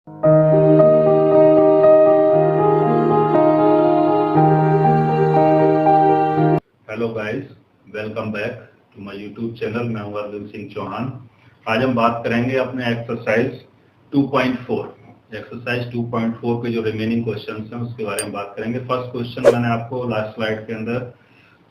Hello guys, welcome back to my YouTube channel. मैं हूं अर्जुन सिंह चौहान। आज हम बात करेंगे अपने एक्सरसाइज 2.4 के जो रिमेनिंग क्वेश्चंस हैं उसके बारे में बात करेंगे। फर्स्ट क्वेश्चन मैंने आपको लास्ट स्लाइड के अंदर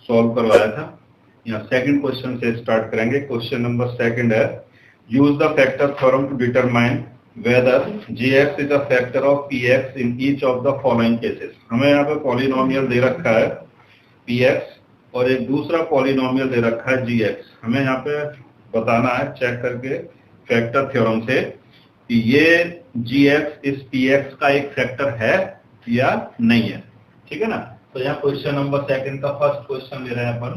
सॉल्व करवाया था। यहाँ सेकंड क्वेश्चन से स्टार्ट करेंगे। क्वेश्चन नंबर सेकंड है, use the factor theorem to determine whether gx is a factor of px in each of the following cases. हमें यहाँ पे पॉलिनोमियल दे रखा है px और एक दूसरा पॉलिनोमियल दे रखा है gx। हमें यहाँ पे बताना है चेक करके फैक्टर थ्योरम से कि ये gx इस px का एक फैक्टर है या नहीं है। ठीक है ना। तो यहाँ क्वेश्चन नंबर सेकंड का फर्स्ट क्वेश्चन ले रहे हैं अपन।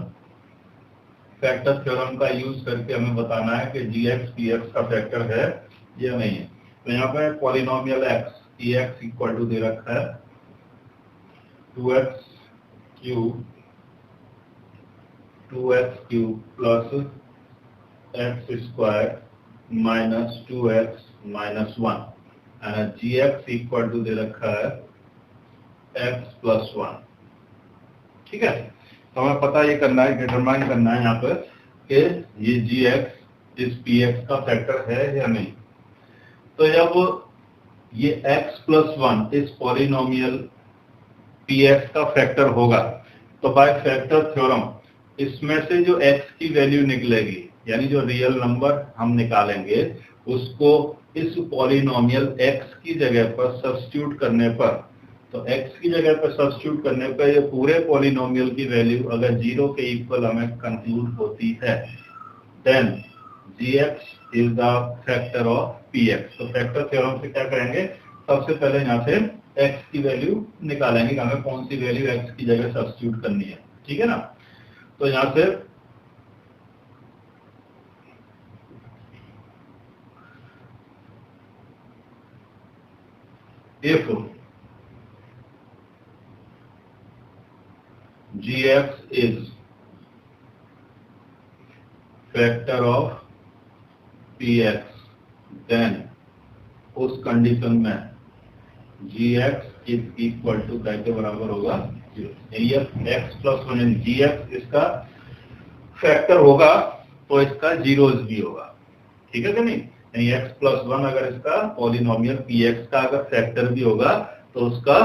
फैक्टर थ्योरम का यूज करके हमें बताना है कि gx px का फैक्टर है या नहीं है। तो यहाँ पे polynomial x px equal to दे रखा है 2x cube plus x square minus 2x minus 1 and gx equal to दे रखा है x प्लस 1। ठीक है। तो हमें पता ये करना है, डिटरमाइन करना है यहाँ पर कि ये gx इस px का फैक्टर है या नहीं। तो जब ये x प्लस 1 इस पॉलिनोमियल px का फैक्टर होगा तो बाय फैक्टर थ्योरम इसमें से जो x की वैल्यू निकलेगी यानी जो रियल नंबर हम निकालेंगे उसको इस पॉलिनोमियल x की जगह पर सब्स्टिट्यूट करने पर, तो x की जगह पर सब्स्टिट्यूट करने पर ये पूरे पॉलिनोमियल की वैल्यू अगर 0 के इक्वल हमें कंक्लूड होती है then gx is the factor of px। तो फैक्टर थ्योरम से क्या करेंगे, सबसे पहले यहाँ से x की वैल्यू निकालेंगे कि हमें कौन सी वैल्यू x की जगह सब्स्टिट्यूट करनी है। ठीक है ना। तो यहाँ से if gx is factor of px then उस कंडीशन में gx इज इक्वल टू क्या के बराबर होगा 0। x प्लस 1 यानी gx इसका फैक्टर होगा तो इसका जीरोज भी होगा। ठीक है कि नहीं। यानी x प्लस 1 अगर इसका पॉलिनोमियल px का अगर फैक्टर भी होगा तो उसका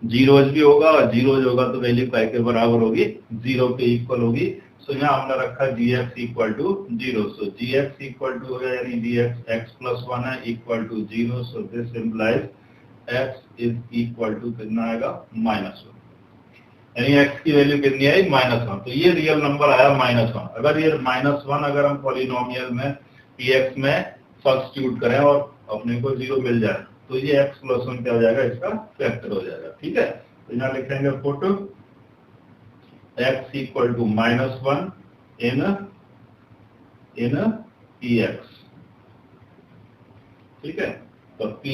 जीरोज भी होगा और जीरोज होगा तो वैल्यू काय के बराबर होगी 0 के इक्वल होगी। सो यहाँ हमने रखा gx equal to 0। So gx equal to होगा यानी gx x प्लस 1 है equal to 0। So this implies x is equal to कितना आएगा -1 यानी x की वैल्यू कितनी आई -1। तो ये रियल नंबर आया -1। अगर ये -1 अगर हम पॉलिनोमियल में px में सब्स्टिट्यूट करें और अपने को 0 मिल जाए तो ये x प्लस 1 क्या हो जाएगा, इसका फैक्टर हो जाएगा। ठीक है। तो यहाँ लिखेंगे put x equal to -1 in px। ठीक है। तो p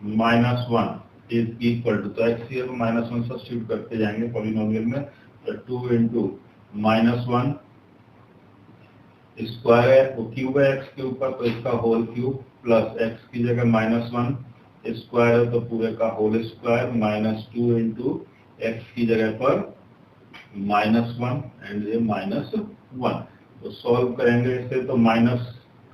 -1 इज इक्वल टू, तो x को -1 सब्स्टिट्यूट करते जाएंगे पॉलिनोमियल में। तो 2 इंटू -1 स्क्वायर है वो क्यूब है x के ऊपर तो इसका होल क्यूब प्लस x की जगह -1 स्क्वायर है तो पूरे का होल स्क्वायर -2 इंटू एक्स की जगह पर -1 एंड ये -1। तो सॉल्व करेंगे इसे तो माइनस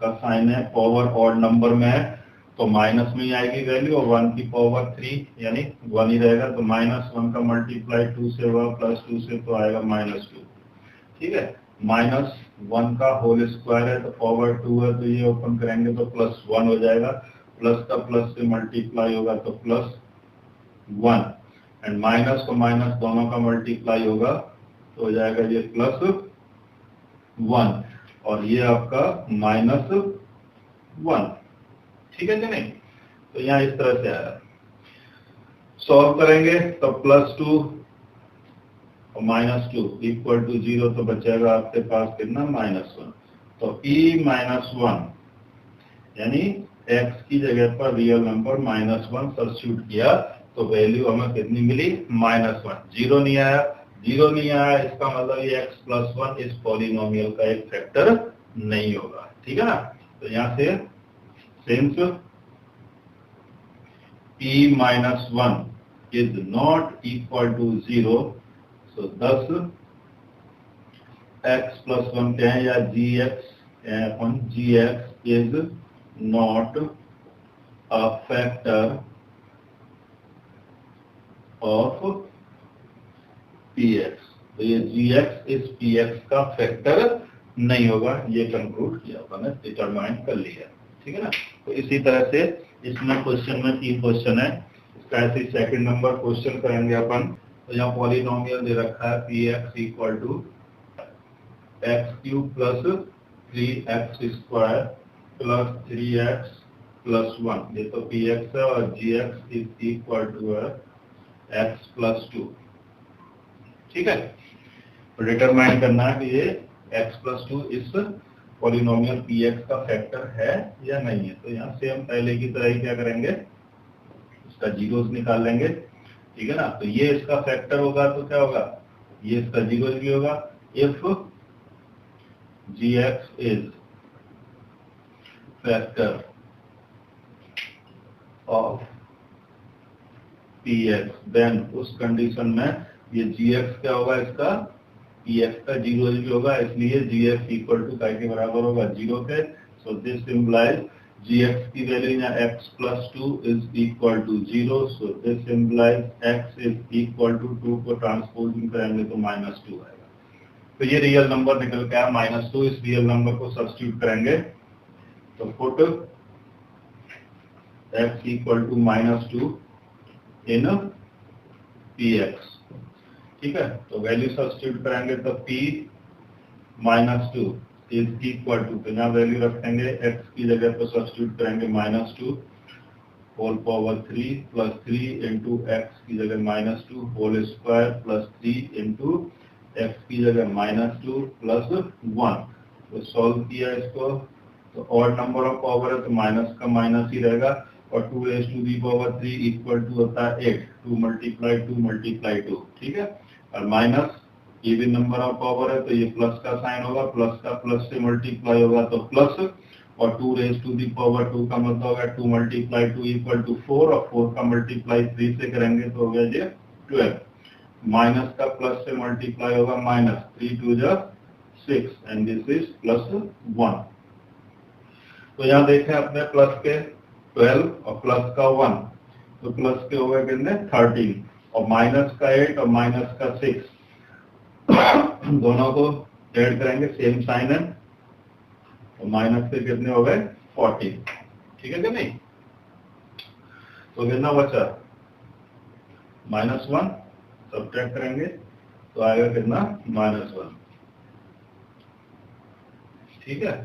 का साइन है, पावर ऑड नंबर में है तो माइनस में ही आएगी वैल्यू और 1 की पावर 3 यानी 1 ही रहेगा। तो -1 का मल्टीप्लाई 2 से हुआ प्लस 2 से तो आएगा -2। ठीक है। -1 का होल स्क्वायर है तो पावर 2 है तो ये ओपन करेंगे तो +1 हो जाएगा। प्लस का प्लस से मल्टीप्लाई होगा तो +1 एंड माइनस को माइनस दोनों का मल्टीप्लाई होगा तो हो जाएगा ये +1 और ये आपका -1। ठीक है कि नहीं। तो यहाँ इस तरह से आया। सॉल्व करेंगे तो +2 और -2 इक्वल टू 0 तो बचेगा आपके पास कितना -1। तो e-1 यानी x की जगह पर रियल नंबर -1 सब्स्टिट्यूट किया तो वैल्यू हमें कितनी मिली -1। 0 नहीं आया, 0 नहीं आया इसका मतलब ये x प्लस 1 इस पॉलिनोमियल का एक फैक्टर नहीं होगा। ठीक है ना। तो यहाँ से since p minus 1 is not equal to 0, so thus x plus 1 कहें या gx is not a factor of px. तो ये gx इस px का फैक्टर नहीं होगा, ये कंक्लूड किया अपन ने, डिटरमाइन कर लिया, ठीक है ना। तो इसी तरह से इसमें क्वेश्चन में 3 क्वेश्चन है, इसका ऐसे सेकंड नंबर क्वेश्चन करेंगे अपन। तो यहाँ पॉलिनोमियल दे रखा है px equal to X cube plus 3x square plus 3x plus 1, ये तो px है, और gx is equal to x plus 2, ठीक है। तो डिटरमाइन करना है कि ये x प्लस 2 इस पॉलिनोमियल px का फैक्टर है या नहीं है। तो यहाँ से हम पहले की तरह ही क्या करेंगे, इसका जीरोस निकाल लेंगे, ठीक है ना। तो ये इसका फैक्टर होगा तो क्या होगा, ये इसका जीरोस भी होगा। If gx is factor of px, then उस कंडीशन में ये gx क्या होगा, इसका px का जीरो भी होगा, इसलिए gx इक्वल टू काय के बराबर होगा, 0 के। सो दिस इम्प्लाइज gx की वैल्यू यहाँ x plus 2 is equal to 0, so this implies x is equal to 2 को ट्रांसपोजिंग करेंगे तो -2 आएगा। तो ये रियल नंबर निकल के आया -2, इस रियल नंबर को सब्स्टिट्यूट करेंगे तो put x equal to -2 in px, ठीक है। तो वैल्यू सब्स्टिट्यूट करेंगे तो p -2 इज इक्वल टू, तो यहाँ वैल्यू रखेंगे x की जगह पर सब्स्टिट्यूट करेंगे -2 whole power 3 plus 3 into X की जगह -2 whole square plus 3 into X की जगह -2 प्लस 1। तो सॉल्व किया इसको, तो ऑड नंबर ऑफ पावर है तो माइनस का माइनस ही रहेगा, और 2 raised to the power 3 equal to होता है 8, 2 मल्टीप्लाई 2, ठीक है। और minus even number of power है तो ये प्लस का साइन होगा, प्लस का प्लस से मल्टीप्लाई होगा तो प्लस, और 2 raised to the power 2 का मतलब होगा 2 मल्टीप्लाई 2 इक्वल टू 4, और 4 का मल्टीप्लाई 3 से करेंगे तो हो गया ये 12। माइनस का प्लस से मल्टीप्लाई होगा माइनस, 3 2 जा 6 एंड दिस इज प्लस 1। तो यहाँ देखें अपने प्लस के 12 और प्लस का 1, तो प्लस के हो गए कितने 13, और माइनस का 8 और माइनस का 6 दोनों को ऐड करेंगे, सेम साइन है, तो माइनस के कितने हो गए 14, ठीक है कि नहीं। तो कितना बचा -1, सब्ट्रैक्ट करेंगे तो आएगा कितना -1, ठीक है।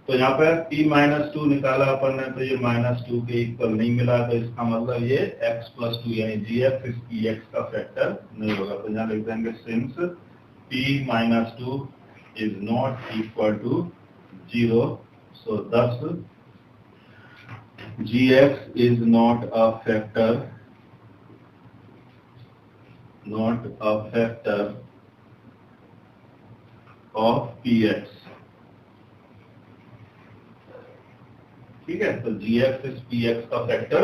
तो यहाँ पर p-2 निकाला अपन ने, तो ये -2 के इक्वल नहीं मिला, तो इसका मतलब ये x प्लस 2 यानी gx इस px का फैक्टर नहीं होगा। तो यहाँ लिख देंगे since p-2 is not equal to 0, सो thus gx is not a factor of px, ठीक है। तो gx इस px का फैक्टर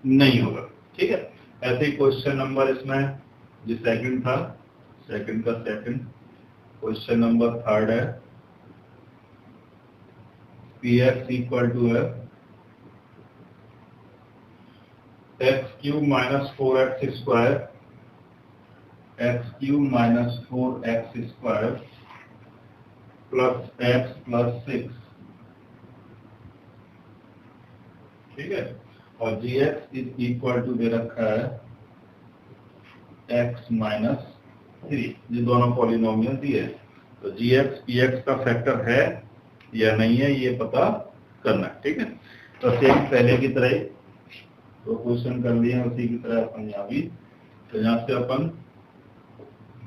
नहीं होगा, ठीक है। ऐसे ही क्वेश्चन नंबर इसमें जो सेकंड था, सेकंड का सेकंड क्वेश्चन नंबर थर्ड है, px इक्वल टू है x cube minus 4x square, x cube minus 4x square plus x plus 6, ठीक है। और gx इज इक्वल टू दे रखा है x माइनस 3, ये दोनों पॉलिनोमियल दिए। तो gx px का फैक्टर है या नहीं है ये पता करना है, ठीक है। तो सेम पहले की तरह तो क्वेश्चन कर लिए उसी की तरह अपन यहाँ भी। तो यहाँ से अपन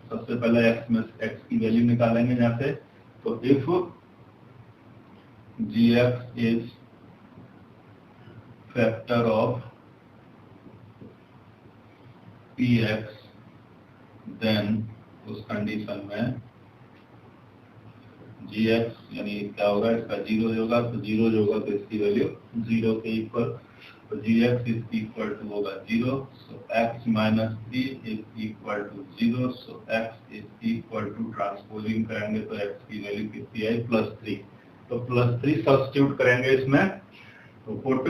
सबसे पहले x की वैल्यू निकालेंगे यहाँ से। तो if gx is factor of px, then उस कंडीशन में gx यानी क्या होगा, इसका जीरो होगा, तो जीरो होगा तो इसकी वैल्यू 0 के इक्वल, तो gx इज इक्वल टू होगा 0, so x minus 3 is equal to 0, so x is equal to transposing करेंगे तो x की वैल्यू कितनी आई +3, तो +3 सब्स्टिट्यूट करेंगे इसमें, तो put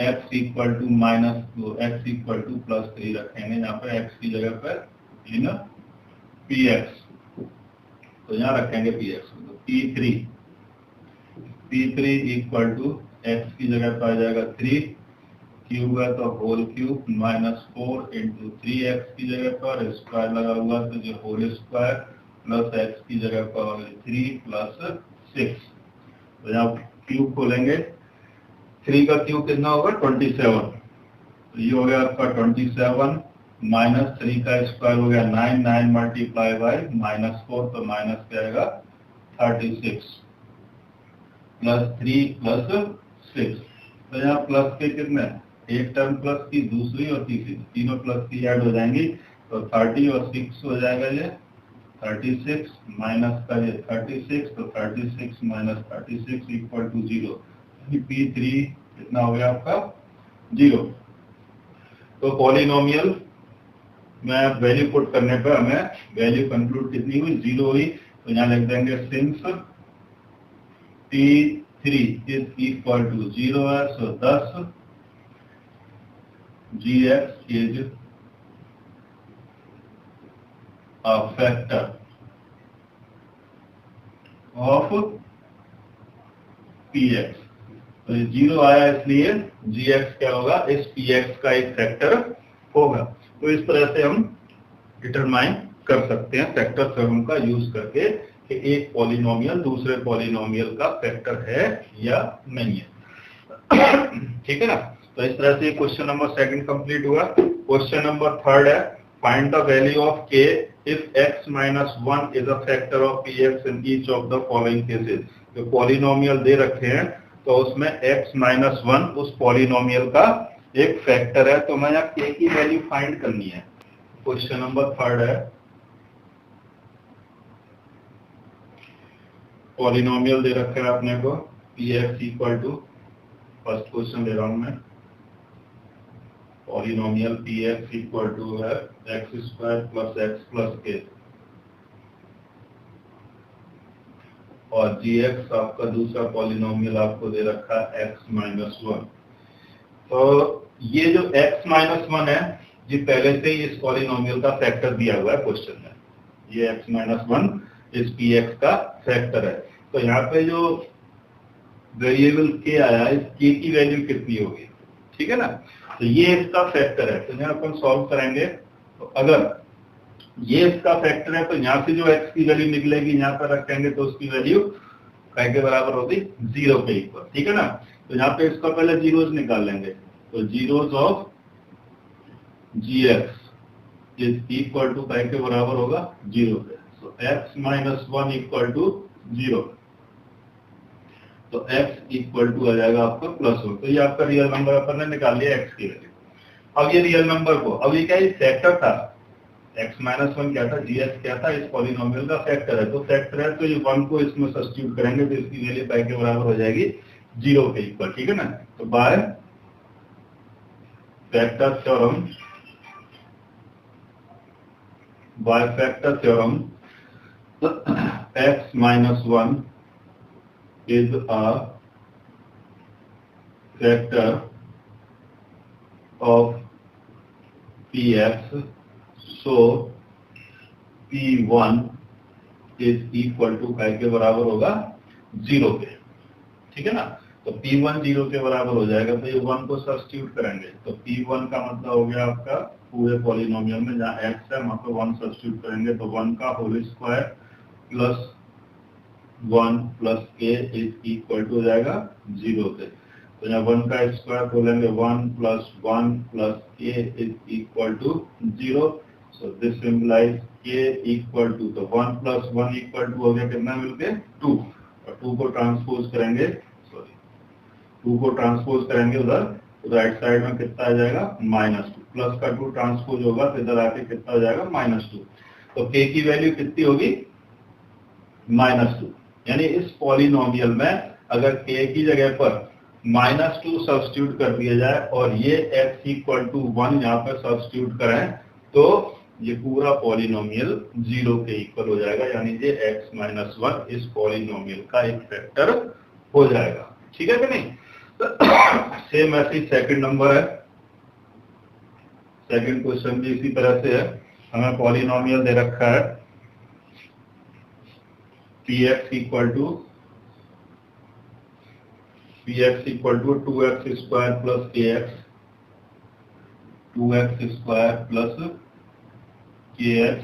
x equal to minus, तो x इक्वल टू +3 रखेंगे यहाँ पर, x की जगह पर इन px, तो यहाँ रखेंगे px, तो p3 इक्वल टू x की जगह पर आ जाएगा 3, क्यूब है तो होल क्यूब -4 इंटू 3x की जगह पर स्क्वायर लगा हुआ तो जो होल स्क्वायर प्लस x की जगह पर 3 प्लस 6, तो यहाँ क्यूब खोलेंगे, 3 का क्यूब कितना होगा 27, तो ये हो गया आपका 27 माइनस 3 का स्क्वायर हो गया 9, 9 मल्टीप्लाई बाय -4 तो माइनस क्या आएगा 36 प्लस 3 प्लस 6, तो यहाँ प्लस के कितने, एक टर्म प्लस की, दूसरी और तीसरी, तीनों प्लस की ऐड हो जाएंगी, तो 30 और 6 हो जाएगा ये 36 माइनस का ये 36, तो 36 माइनस 36 इक्वल टू 0, p3 कितना हो गया आपका 0। तो पॉलिनोमियल में वैल्यू पुट करने पर हमें वैल्यू कंक्लूड कितनी हुई 0 हुई, तो यहाँ लिख देंगे since p3 is equal to 0 है, सो 10 gx is a factor of px, तो 0 आया इसलिए gx क्या होगा, इस px का एक फैक्टर होगा। तो इस तरह से हम डिटरमाइन कर सकते हैं फैक्टर थ्योरम का यूज करके कि एक पॉलिनोमियल दूसरे पॉलिनोमियल का फैक्टर है या नहीं है। ठीक है ना, तो इस तरह से क्वेश्चन नंबर 2 कंप्लीट हुआ। क्वेश्चन नंबर 3 है, find the value of k if x minus 1 is a factor of px in each of the following cases. जो पॉलिनोमियल दे रखे हैं तो उसमें x minus 1 उस पॉलिनोमियल का एक फैक्टर है, तो मैं यहाँ k की वैल्यू फाइंड करनी है। क्वेश्चन नंबर 3 है, पॉलिनोमियल दे रखा है अपने को px equal to, first question दे रहा हूं मैं, पॉलिनोमियल px इक्वल टू है x² plus x plus k, और gx आपका दूसरा पॉलिनोमियल आपको दे रखा है x minus 1। तो ये जो x minus 1 है ये पहले से ही इस पॉलिनोमियल का फैक्टर दिया हुआ है क्वेश्चन में, ये x minus 1 इस px का फैक्टर है। तो यहाँ पे जो वेरिएबल k आया, इस k की वैल्यू कितनी होगी, ठीक है ना, तो ये इसका फैक्टर है। तो यहाँ अपन सॉल्व करेंगे, तो अगर ये इसका फैक्टर है तो यहाँ से जो x की वैल्यू निकलेगी यहाँ पर रखेंगे तो उसकी वैल्यू काय के बराबर होगी 0 के इक्वल, ठीक है ना। तो यहाँ पे इसका पहले जीरोस निकाल लेंगे, तो zeros of gx is equal to काय के बराबर होगा 0 पे, so x minus 1 equal to 0, तो x इक्वल टू आ जाएगा आपका +1। तो ये आपका रियल नंबर अपन ने निकाल लिया x की वैल्यू। अब ये रियल नंबर को, अब ये क्या है, फैक्टर था, x minus 1 क्या था, gx क्या था, इस पॉलिनोमियल का फैक्टर है, तो फैक्टर है तो ये 1 को इसमें सब्स्टिट्यूट करेंगे तो इसकी वैल्यू पाई के बराबर हो जाएगी 0 के इक्वल, ठीक है ना। तो by factor theorem x minus 1 is a factor of px, so p1 is equal to काय के बराबर होगा 0 के, ठीक है ना। तो p1 0 के बराबर हो जाएगा, तो ये 1 को सब्स्टिट्यूट करेंगे, तो p1 का मतलब हो गया आपका पूरे पॉलिनोमियल में जहाँ x है वहां पे 1 सब्स्टिट्यूट करेंगे, तो 1 का whole square plus 1 plus k is equal to हो जाएगा 0 पे। तो यहाँ 1 का स्क्वायर खोलेंगे, 1 plus 1 plus k is equal to 0, so this implies k equal to, तो 1 प्लस 1 इक्वल टू हो गया कितना मिलके 2, और 2 को ट्रांसपोज करेंगे, सॉरी 2 को ट्रांसपोज करेंगे उधर, तो राइट साइड में कितना आ जाएगा -2, प्लस का 2 ट्रांसपोज होगा तो इधर आके कितना हो जाएगा -2, तो k की वैल्यू कितनी होगी -2, यानी इस पॉलिनोमियल में अगर k की जगह पर -2 सब्स्टिट्यूट कर दिया जाए और ये x इक्वल टू 1 यहाँ पे सब्स्टिट्यूट करें तो ये पूरा पॉलिनोमियल 0 के इक्वल हो जाएगा, यानी ये x-1 इस पॉलिनोमियल का एक फैक्टर हो जाएगा। ठीक है कि नहीं? सेम ऐसे ही सेकंड नंबर है, सेकंड क्वेश्चन भी इसी तरह से है। हमें पॉलिनोमियल दे रखा है px equal to 2x square plus kx, 2x square plus kx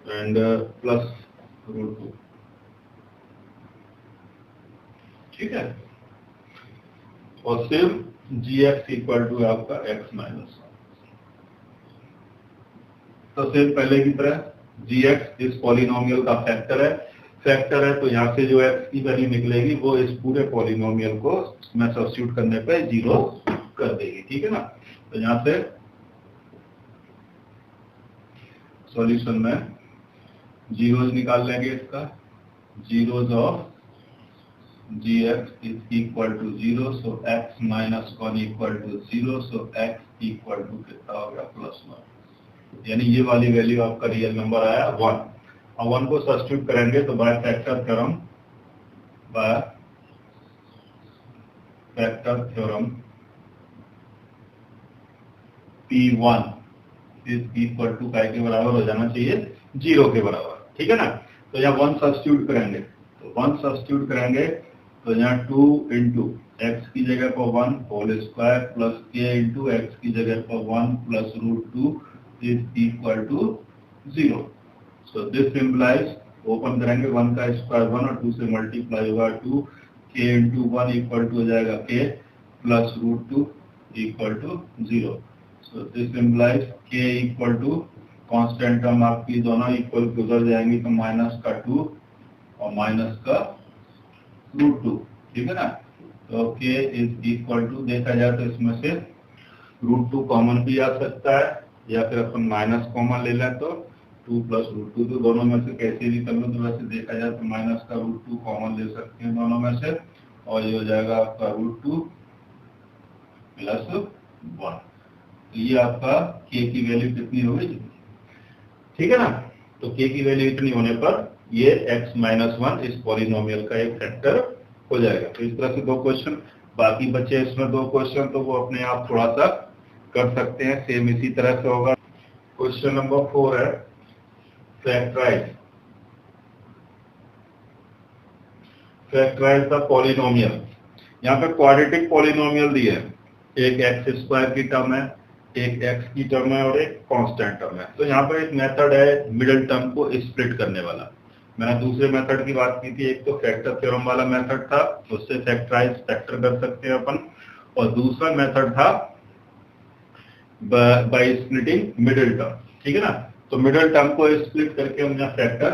and plus √2। ठीक है, और सिर्फ gx इक्वल टू आपका x-1। तो सिर्फ पहले की तरह gx इस पॉलिनोमियल का फैक्टर है तो यहाँ से जो x की वैल्यू निकलेगी वो इस पूरे पॉलिनोमियल को मैं सब्स्टिट्यूट करने पे 0 कर देगी। ठीक है ना? तो यहाँ से सॉल्यूशन में जीरोज निकाल लेंगे, इसका zeros of gx is equal to 0, so x-1 equal to 0, so x equal to कितना हो गया +1, यानी ये वाली वैल्यू आपका रियल नंबर आया 1। और 1 को सब्स्टिट्यूट करेंगे तो by factor theorem P1 is equal to काय के बराबर हो जाना चाहिए 0 के बराबर। ठीक है ना? तो यहाँ 1 सब्स्टिट्यूट करेंगे, तो 1 सब्स्टिट्यूट करेंगे तो यहाँ 2 इंटू एक्स की जगह पर 1 whole square plus k into X की जगह पर 1 plus √2 is equal to 0। So this implies, open करेंगे 1 का स्क्वायर 1 और 2 से मल्टीप्लाई होगा 2, k इंटू 1 इक्वल टू हो जाएगा k plus √2 equal to 0। So this implies k equal to constant term आपकी दोनों इक्वल गुजर जाएंगी तो माइनस का 2 और माइनस का √2। ठीक है ना? तो k इज इक्वल टू, देखा जाए तो इसमें से √2 कॉमन भी आ सकता है या फिर अपन माइनस कॉमन ले लें तो 2 प्लस √2, तो दोनों में से कैसे भी कर लो, तो वैसे देखा जाए तो माइनस का √2 कॉमन ले सकते हैं दोनों में से, और ये हो जाएगा आपका √2 प्लस 1। तो ये आपका k की वैल्यू कितनी होगी? ठीक है ना? तो k की वैल्यू इतनी होने पर ये x-1 इस पॉलिनोमियल का एक फैक्टर हो जाएगा। तो इस तरह से 2 क्वेश्चन, बाकी बचे इसमें 2 क्वेश्चन तो वो अपने आप थोड़ा सा कर सकते हैं, सेम इसी तरह से होगा। क्वेश्चन नंबर 4 है फैक्टराइज द पॉलिनोमियल। यहाँ पे क्वाड्रेटिक पॉलिनोमियल दिए है, एक एक्स स्क्वायर की टर्म है, एक एक्स की टर्म है और एक कांस्टेंट टर्म है। तो यहाँ पर एक मेथड है मिडिल टर्म को स्प्लिट करने वाला। मैंने दूसरे मेथड की बात की थी, एक तो फैक्टर थ्योरम वाला मेथड था, उससे फैक्टर कर सकते हैं अपन, और दूसरा मेथड था बाय स्प्लिटिंग मिडिल टर्म। ठीक है ना? तो मिडिल टर्म को स्प्लिट करके हम यहाँ फैक्टर,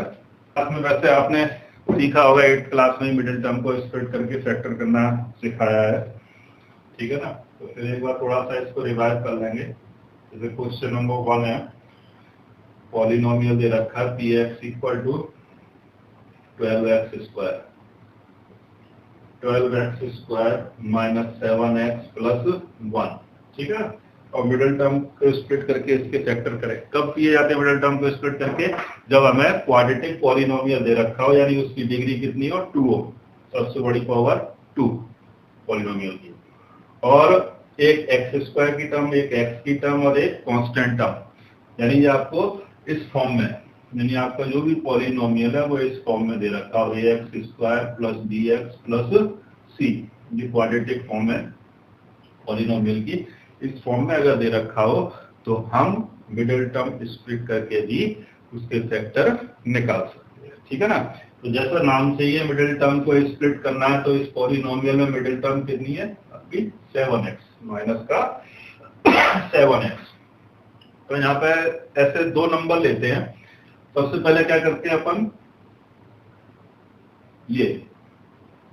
वैसे आपने सीखा होगा 8th क्लास में मिडिल टर्म को स्प्लिट करके फैक्टर करना सिखाया है। ठीक है ना? तो फिर एक बार थोड़ा सा इसको रिवाइज कर लेंगे। जैसे क्वेश्चन नंबर 1 है, पॉलिनोमियल दे रखा है px इक्वल टू 12x स्क्वायर माइनस 7x प्लस 1। ठीक है? और मिडिल टर्म को स्प्लिट करके इसके फैक्टर करें। कब किए जाते हैं मिडिल टर्म को स्प्लिट करके? जब हमें क्वाड्रेटिक पॉलिनोमियल दे रखा हो, यानी उसकी डिग्री कितनी हो? 2 हो, सबसे बड़ी पावर 2 पॉलिनोमियल की, और एक एक्स स्क्वायर की टर्म, एक एक्स की टर्म और एक कांस्टेंट टर्म, यानी ये आपको इस फॉर्म में, यानी आपका जो भी पॉलिनोमियल है वो इस फॉर्म में दे रखा हो, ax square plus bx plus c। ये क्वाड्रेटिक फॉर्म है पॉलिनोमियल की। इस फॉर्म में अगर दे रखा हो तो हम मिडिल टर्म स्प्लिट करके भी उसके फैक्टर निकाल सकते हैं। ठीक है ना? तो जैसा नाम से ही है मिडिल टर्म को स्प्लिट करना है, तो इस पॉलिनोमियल में मिडिल टर्म कितनी है आपकी? 7x, माइनस का 7x। तो यहाँ पे ऐसे 2 नंबर लेते हैं। सबसे पहले क्या करते हैं अपन, ये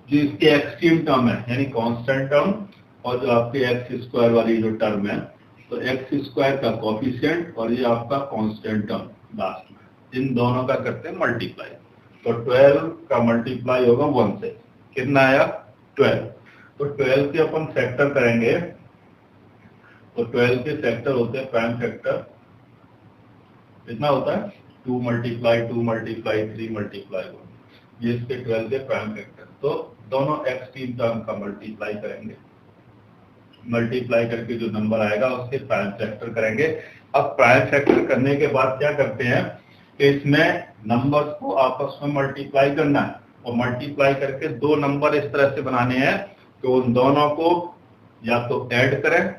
जो इसकी एक्सट्रीम टर्म है यानी कांस्टेंट टर्म, और जो आपके एक्स स्क्वायर वाली जो टर्म है, तो एक्स स्क्वायर का कोफिशिएंट और ये आपका कांस्टेंट टर्म लास्ट में, इन दोनों का करते हैं मल्टीप्लाई। तो 12 का मल्टीप्लाई होगा 1 से, कितना आया? 12। तो 12 के अपन फैक्टर करेंगे, तो 12 के फैक्टर होते हैं प्राइम फैक्टर, कितना होता है 2 मल्टीप्लाई 2 मल्टीप्लाई 3 मल्टीप्लाई 1, ये इसके 12 के प्राइम फैक्टर। तो दोनों x की टर्म का मल्टीप्लाई करेंगे, मल्टीप्लाई करके जो नंबर आएगा उसके प्राइम फैक्टर करेंगे। अब प्राइम फैक्टर करने के बाद क्या करते हैं कि इसमें नंबर्स को आपस में मल्टीप्लाई करना है, और मल्टीप्लाई करके दो नंबर इस तरह से बनाने हैं कि उन दोनों को या तो ऐड करें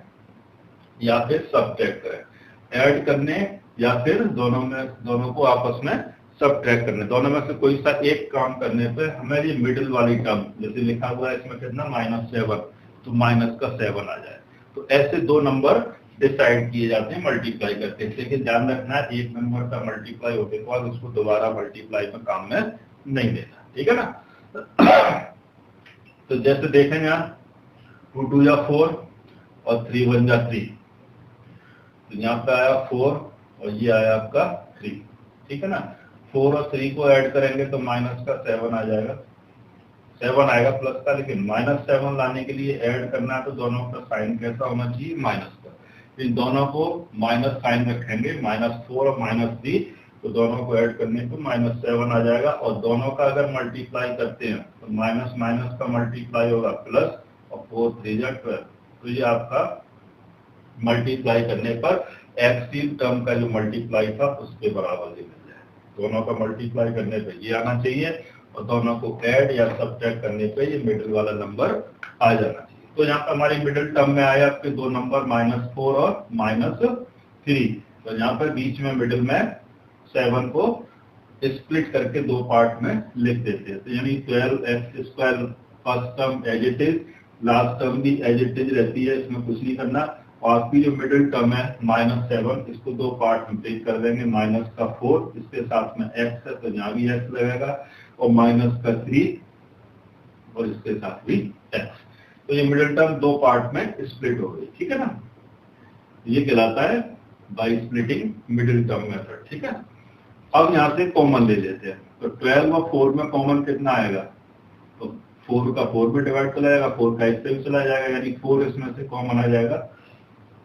या फिर सब्ट्रैक्ट करें। ऐड करने या फिर दोनों को आपस में सब्ट्रैक्ट करने, दोनों में से कोई सा एक काम करने पे हमें ये मिडिल वाली टर्म जैसे लिखा हुआ है इसमें कितना -7, तो माइनस का 7 आ जाए। तो ऐसे दो नंबर डिसाइड किए जाते हैं मल्टीप्लाई करते हैं। लेकिन ध्यान रखना है एक नंबर का मल्टीप्लाई होने के बाद उसको दोबारा मल्टीप्लाई में काम में नहीं देना, ठीक है ना। तो जैसे देखेंगे यहाँ 2 2 या 4 और 3 1 जा 3, तो यहाँ पे आया 4 और ये आया आपका 3, ठीक है ना। 4 और 3 को ऐड करेंगे तो माइनस का 7 आ जाएगा, 7 आएगा प्लस का, लेकिन -7 लाने के लिए ऐड करना है तो दोनों का साइन कैसा होना चाहिए माइनस का। इन दोनों को माइनस साइन रखेंगे, -4 और -3, तो दोनों को ऐड करने पे -7 आ जाएगा। और दोनों का अगर मल्टीप्लाई करते हैं तो माइनस माइनस का मल्टीप्लाई होगा प्लस, और 4 3 जा 12, तो ये आपका मल्टीप्लाई करने पर एक्स की टर्म का जो मल्टीप्लाई था उसके बराबर ही मिल जाए। दोनों का मल्टीप्लाई करने पे ये आना चाहिए, और दोनों को ऐड या सब्ट्रैक्ट करने पे ये मिडिल वाला नंबर आ जाना चाहिए। तो यहाँ पे हमारी मिडिल टर्म में आया आपके दो नंबर -4 और -3, तो यहाँ पे बीच में मिडिल में 7 को स्प्लिट करके दो पार्ट में लिख देते हैं। तो यानी 12x² first term as it is, last term भी एज इट इज रहती है, इसमें कुछ नहीं करना। और आपकी जो मिडिल टर्म है -7, इसको दो पार्ट में ब्रेक कर देंगे, माइनस का 4 इसके साथ में x है तो यहाँ भी x लगेगा, और माइनस का 3 और इसके साथ भी x। तो ये मिडिल टर्म दो पार्ट में स्प्लिट हो गई, ठीक है ना। ये कहलाता है by splitting middle term method, ठीक है। अब यहाँ से कॉमन ले लेते हैं, तो 12 और 4 में कॉमन कितना आएगा, तो 4 का 4 में डिवाइड चला जाएगा, 4 का इससे भी चला जाएगा, यानी 4 इसमें से कॉमन आ जाएगा।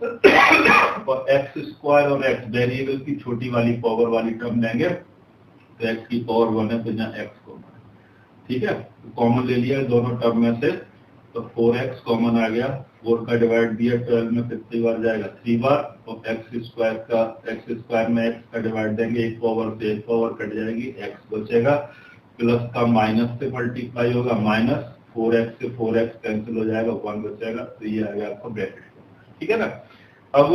और x² और x वेरिएबल की छोटी वाली पावर वाली टर्म लेंगे, तो x की पावर 1 है तो यहाँ x कॉमन है, ठीक है। कॉमन ले लिया दोनों टर्म में से, तो 4x कॉमन आ गया, 4 का डिवाइड दिया 12 में कितनी बार जाएगा 3 बार, और x² में x का डिवाइड देंगे, एक पावर से एक पावर कट जाएगी, x बचेगा, प्लस का माइनस से मल्टीप्लाई होगा, माइनस 4x से 4x कैंसिल हो जाएगा, 1 बचेगा, तो ये आ गया आपका ब्रैकेट, ठीक है ना। अब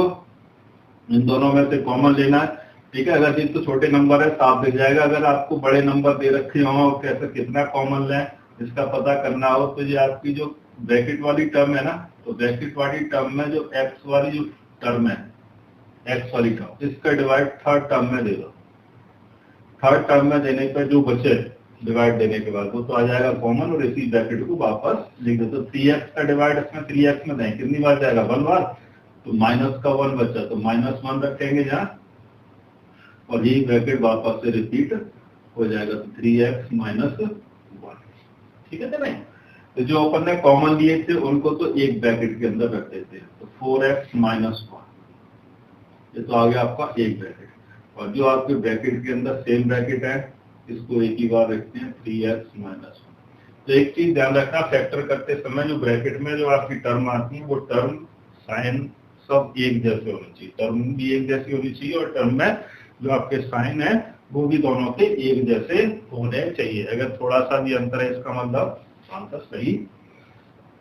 इन दोनों में से कॉमन लेना है, ठीक है। अगर ये तो छोटे नंबर है साफ दिख जाएगा, अगर आपको बड़े नंबर दे रखे हो कैसे कितना कॉमन लें इसका पता करना हो, तो ये आपकी जो ब्रैकेट वाली टर्म है ना, तो ब्रैकेट वाली टर्म में जो x वाली जो टर्म है, x वाली टर्म, इसका डिवाइड थर्ड टर्म में दे दो। थर्ड टर्म में देने पर जो बचे डिवाइड देने के बाद वो तो आ जाएगा कॉमन, और इसी ब्रैकेट को वापस लिख दो। तो 3x का डिवाइड इसमें 3x में दें, कितनी बार जाएगा 1 बार, तो माइनस का 1 बचा, तो -1 रखेंगे यहाँ, और यही ब्रैकेट वापस से रिपीट हो जाएगा, तो 3x - 1, ठीक है नहीं। तो जो अपन ने कॉमन लिए थे उनको तो एक ब्रैकेट के अंदर रख देते हैं, तो 4x - 1, ये तो आ गया आपका एक ब्रैकेट। और जो आपके ब्रैकेट के अंदर सेम ब्रैकेट है इसको एक ही बार रखते हैं, 3x - 1। तो एक चीज ध्यान रखना, फैक्टर करते समय जो ब्रैकेट में जो आपकी टर्म आती है वो टर्म साइन सब एक जैसे होने चाहिए, टर्म भी एक जैसी होनी चाहिए, और टर्म में जो आपके साइन है वो भी दोनों के एक जैसे होने चाहिए। अगर थोड़ा सा भी अंतर है इसका मतलब आंसर सही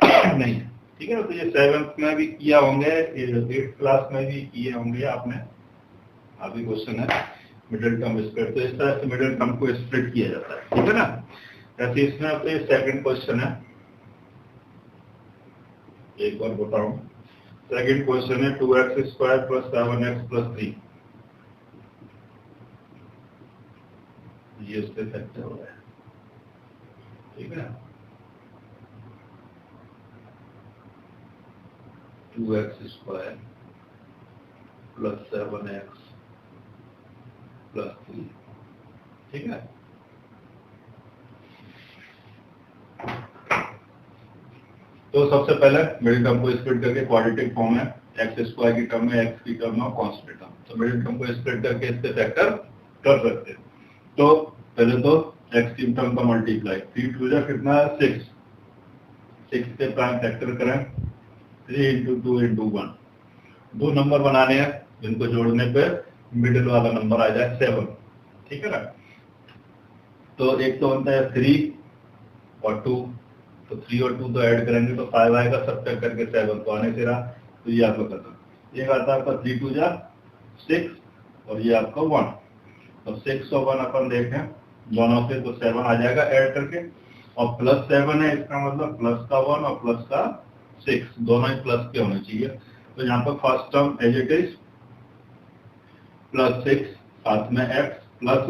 नहीं है, ठीक है। तो ये 7th में भी किया होंगे, 8th क्लास में भी किए होंगे आपने, अभी क्वेश्चन है मिडिल टर्म स्प्लिट, तो इस तरह से मिडिल टर्म को स्प्लिट किया जाता है, ठीक है ना। ऐसे इसमें अपने सेकंड क्वेश्चन है, एक बार बताऊं, सेकंड क्वेश्चन है 2x² + 7x + 3, ये इससे फैक्टर हो रहा है, ठीक है। 2x² + 7x + 3, ठीक है। तो सबसे पहले मिडिल टर्म को स्प्लिट करके क्वाड्रेटिक फॉर्म है, एक्स स्क्वायर की टर्म में एक्स की टर्म में कांस्टेंट टर्म, तो मिडिल टर्म को स्प्लिट करके इससे फैक्टर कर सकते हैं। तो पहले तो एक्स की टर्म का मल्टीप्लाई, 3 2 जा कितना है 6, 6 से प्राइम फैक्टर करें 3 इंटू 2 इंटू 1, दो नंबर बनाने हैं जिनको जोड़ने पे मिडिल वाला नंबर आ जाए 7, ठीक है ना। तो एक तो बनता है 3 और 2, तो 3 और 2 तो ऐड करेंगे तो 5 आएगा, सब्ट्रैक्ट करके 7 तो आने से रहा, तो ये आपका खत्म। एक आता है आपका 3 2 जा 6 और ये आपका 1, तो 6 और 1 अपन देखें दोनों से तो 7 आ जाएगा ऐड करके, और प्लस 7 है, इसका मतलब प्लस का 1 और प्लस का 6 दोनों ही प्लस के होने चाहिए। तो यहाँ पर first term as it is plus 6 साथ में x प्लस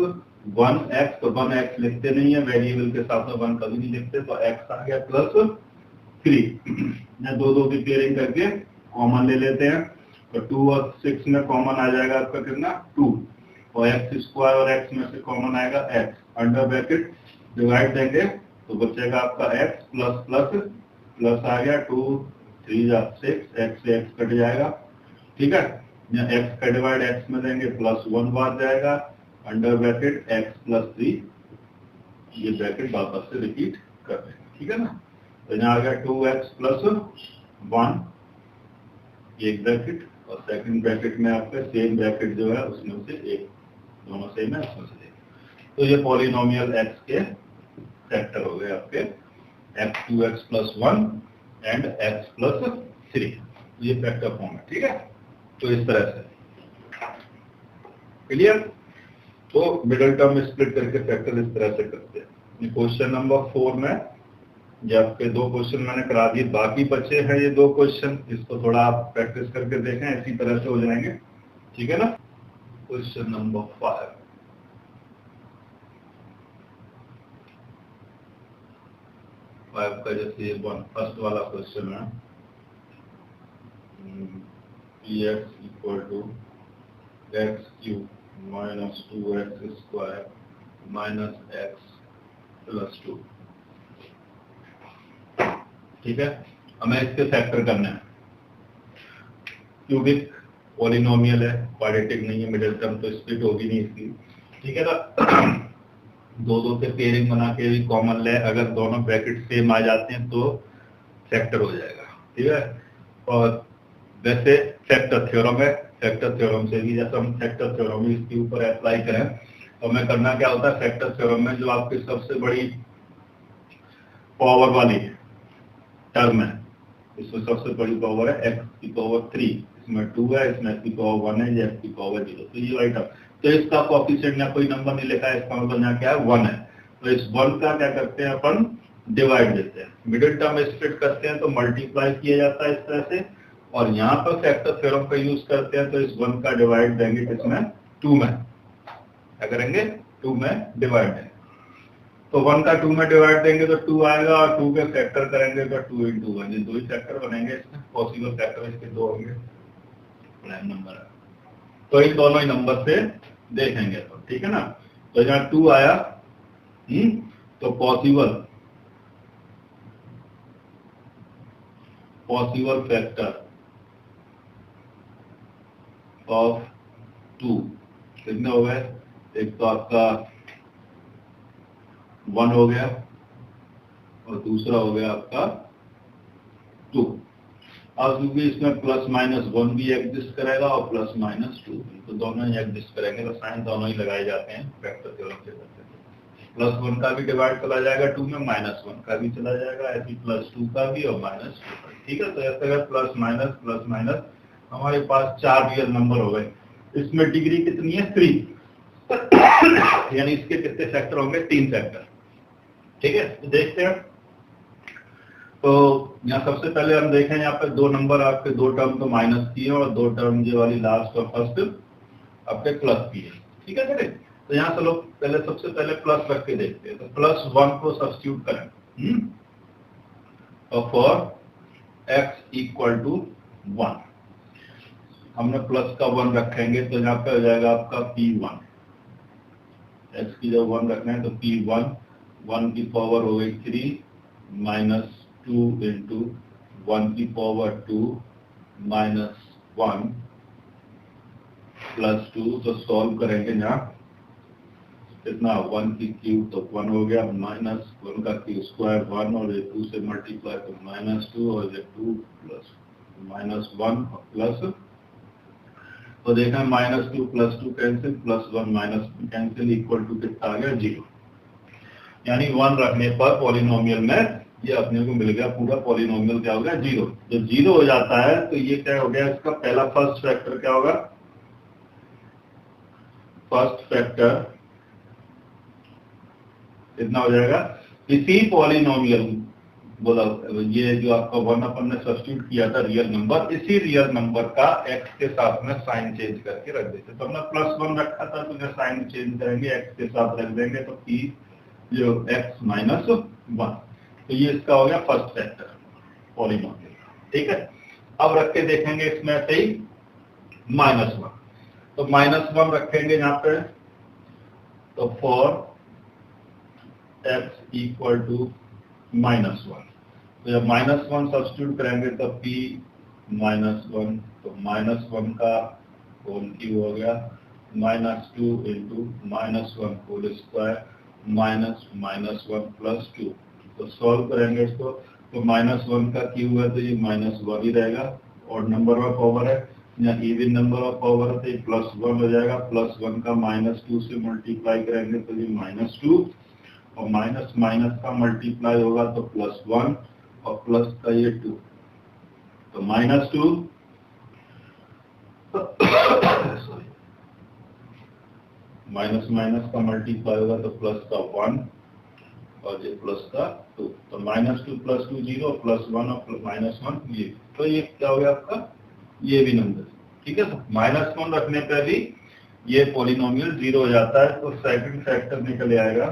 1x, तो 1x लिखते नहीं है वेरिएबल के साथ में 1 कभी नहीं लिखते, तो x आ गया प्लस 3। दो दो की पेयरिंग करके कॉमन ले लेते हैं, तो 2 और 6 में कॉमन आ जाएगा आपका कितना 2, और x स्क्वायर और x में से कॉमन आएगा x, अंडर ब्रैकेट डिवाइड देंगे तो बचेगा आपका x प्लस प्लस प्लस आ गया 2 3 जा 6, x से x कट जाएगा, ठीक है। यहाँ x का डिवाइड x में देंगे प्लस 1 बाहर जाएगा, अंडर ब्रैकेट x प्लस 3, ये ब्रैकेट वापस से रिपीट कर देंगे, ठीक है ना। तो यहाँ आ गया 2x प्लस 1, एक ब्रैकेट, और सेकंड ब्रैकेट में आपका सेम ब्रैकेट जो है उसमें से एक, दोनों सेम है उसमें से एक, तो ये पॉलिनोमियल x के फैक्टर हो गए आपके x 2x plus 1 and x plus 3, ये फैक्टर फॉर्म है, ठीक है। तो इस तरह से क्लियर। तो मिडिल टर्म स्प्लिट करके फैक्टर इस तरह से करते हैं। क्वेश्चन नंबर 4 में ये आपके 2 क्वेश्चन मैंने करा दिए, बाकी बचे हैं ये 2 क्वेश्चन, इसको थोड़ा आप प्रैक्टिस करके देखें, इसी तरह से हो जाएंगे, ठीक है ना। क्वेश्चन नंबर 5, का जैसे ये फर्स्ट वाला क्वेश्चन है, px equal to X cube minus 2x square minus x plus 2, ठीक है। हमें इसके फैक्टर करना है, क्यूबिक पॉलिनोमियल है, क्वाड्रेटिक नहीं है, मिडिल टर्म तो स्प्लिट होगी नहीं इसकी, ठीक है ना। दो दो से पेयरिंग बना के भी कॉमन ले, अगर दोनों ब्रैकेट सेम आ जाते हैं तो फैक्टर हो जाएगा, ठीक है। और वैसे फैक्टर थ्योरम है, फैक्टर थ्योरम से भी जैसे हम फैक्टर थ्योरम इसके ऊपर अप्लाई करें तो हमें करना क्या होता है, फैक्टर थ्योरम में जो आपकी सबसे बड़ी पावर वाली टर्म है, इसमें सबसे बड़ी पावर है x की पावर 3, इसमें 2 है, इसमें x की पावर 1 है, ये x की पावर 0, तो ये वाली टर्म, तो इसका कोएफिशिएंट या कोई नंबर नहीं लिखा है, इसका मतलब यहाँ क्या है 1 है, तो इस 1 का क्या करते हैं अपन डिवाइड देते हैं, मिडिल टर्म स्प्लिट करते हैं तो मल्टीप्लाई किया जाता है इस तरह से, और यहाँ पर फैक्टर थ्योरम का यूज करते हैं तो इस 1 का डिवाइड देंगे किसमें 2 में, क्या करेंगे 2 में डिवाइड देंगे, तो 1 का 2 में डिवाइड देंगे तो 2 आएगा, और 2 के फैक्टर करेंगे तो 2 इंटू 1, ये 2 ही फैक्टर बनेंगे, इसमें पॉसिबल फैक्टर इसके 2 होंगे, प्राइम नंबर है, तो इन दोनों ही नंबर से देखेंगे तो, ठीक है ना। तो यहाँ 2 आया, तो पॉसिबल फैक्टर ऑफ 2 कितने हो गए, एक तो आपका 1 हो गया और दूसरा हो गया आपका 2। अब क्योंकि इसमें प्लस माइनस 1 भी एग्जिस्ट करेगा और प्लस माइनस 2 भी, तो दोनों ही एग्जिस्ट करेंगे, तो साइन दोनों ही लगाए जाते हैं फैक्टर थ्योरम से करते हैं। प्लस 1 का भी डिवाइड चला जाएगा 2 में, माइनस 1 का भी चला जाएगा, ऐसे प्लस 2 का भी और माइनस 2 का, ठीक है। तो ऐसे अगर प्लस माइनस हमारे पास 4 रियल नंबर हो गए, इसमें डिग्री कितनी है 3, यानी इसके कितने फैक्टर होंगे 3 फैक्टर, ठीक है। तो देखते हैं, तो यहाँ सबसे पहले हम देखें, यहाँ पे 2 नंबर आपके 2 टर्म तो माइनस की है और 2 टर्म ये वाली लास्ट और फर्स्ट आपके प्लस की है, ठीक है करें। तो यहाँ से लोग पहले सबसे पहले प्लस रख के देखते हैं, तो प्लस 1 को सब्स्टिट्यूट करें, और फॉर x इक्वल टू 1 हमने प्लस का 1 रखेंगे, तो यहाँ पे हो जाएगा आपका P1, x की जब 1 रखना है तो P1 1 की पावर हो गई 3 माइनस 2 इंटू 1 की पावर 2 माइनस 1 प्लस 2, तो सॉल्व करेंगे यहाँ कितना 1 की क्यूब तो 1 हो गया, माइनस 1 का क्यूब स्क्वायर 1 और ये 2 से मल्टीप्लाई तो -2 और ये 2 प्लस -1 और प्लस, तो देखा -2 plus 2 cancel, plus 1 minus cancel, equal to कितना आ गया 0। यानी 1 रखने पर पॉलिनोमियल में ये अपने को मिल गया पूरा पॉलिनोमियल क्या हो गया 0। जब 0 हो जाता है तो ये क्या हो गया, इसका पहला फर्स्ट फैक्टर क्या होगा, फर्स्ट फैक्टर कितना हो जाएगा, इसी पॉलिनोमियल बोला ये जो आपका 1 अपन ने सब्स्टिट्यूट किया था रियल नंबर, इसी रियल नंबर का x के साथ में साइन चेंज करके रख देते। तो हमने +1 रखा था तो जो साइन चेंज करेंगे x के साथ रख देंगे तो p जो x माइनस 1, तो ये इसका हो गया फर्स्ट फैक्टर पॉलिनोमियल। ठीक है, अब रख के देखेंगे इसमें ऐसे ही -1, तो -1 रखेंगे यहाँ पे, तो फॉर x इक्वल टू -1, तो जब -1 सब्स्टिट्यूट करेंगे तो p -1, तो -1 का होल क्यूब हो गया, -2 into -1 whole square minus -1 plus 2, तो सॉल्व करेंगे इसको, तो -1 का क्यूब है तो ये -1 ही रहेगा, और नंबर ऑफ पावर है या इवन नंबर ऑफ पावर है तो ये +1 हो जाएगा, +1 का -2 से मल्टीप्लाई करेंगे तो ये -2, और माइनस माइनस का मल्टीप्लाई होगा तो +1 और प्लस का ये 2, तो -2 सॉरी माइनस माइनस का मल्टीप्लाई होगा तो प्लस का 1 और ये प्लस का 2, तो -2 + 2 0, +1 और -1 ये, तो ये क्या हो गया आपका ये भी नंबर। ठीक है, तो -1 रखने पर भी ये पॉलिनोमियल 0 हो जाता है, तो सेकंड फैक्टर निकल आएगा,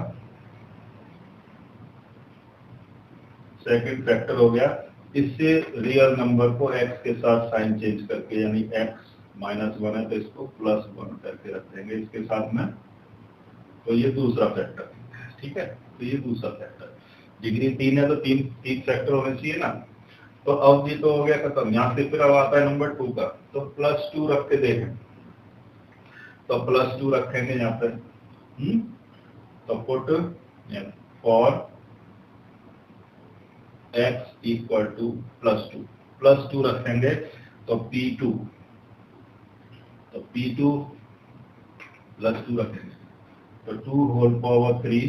सेकंड फैक्टर हो गया इससे रियल नंबर को x के साथ साइन चेंज करके, यानी x -1 है तो इसको +1 करके रख देंगे इसके साथ में, तो ये दूसरा फैक्टर। ठीक है, तो ये दूसरा फैक्टर, डिग्री 3 है तो तीन फैक्टर होने चाहिए ना, तो अब ये तो हो गया खत्म। यहाँ से फिर अब आता है नंबर 2 का, तो +2 रख के देखें, तो +2 रखेंगे यहाँ पे, तो put for x equal to +2 रखेंगे तो P2, तो P2 +2 रखेंगे तो 2 whole power 3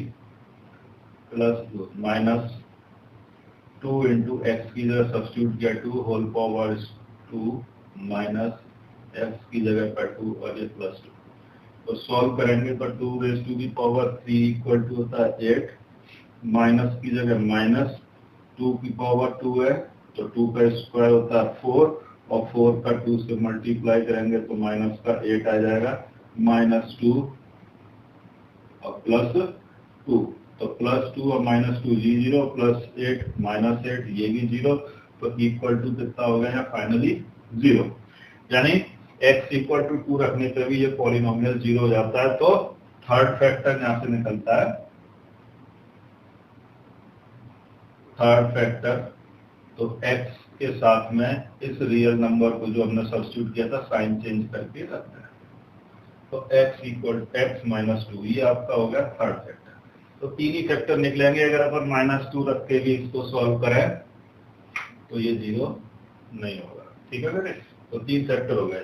plus 2 minus 2 into X की जगह सब्स्टिट्यूट किया 2 होल पावर 2 माइनस एक्स की जगह पर 2 और ये +2, तो सॉल्व करेंगे तो 2⁻³ इक्वल टू होता है 8, माइनस की जगह -2 की पावर 2 है तो 2 का स्क्वायर होता है 4, और 4 का 2 से मल्टीप्लाई करेंगे तो माइनस का 8 आ जाएगा, -2 और +2, तो +2 और -2 जी 0, +8 -8 ये भी 0, तो इक्वल टू कितना हो गया फाइनली 0। यानी x इक्वल टू 2 रखने पर भी ये पॉलिनोमियल 0 हो जाता है, तो थर्ड फैक्टर यहाँ से निकलता है, थर्ड फैक्टर, तो x के साथ में इस रियल नंबर को जो हमने सब्स्टिट्यूट किया था साइन चेंज करके रखना है, तो x इक्वल x -2 ये आपका हो गया थर्ड फैक्टर। तो तीन ही फैक्टर निकलेंगे, अगर अपन -2 रख के भी इसको सॉल्व करें तो ये 0 नहीं होगा। ठीक है बेटे, तो 3 फैक्टर हो गए,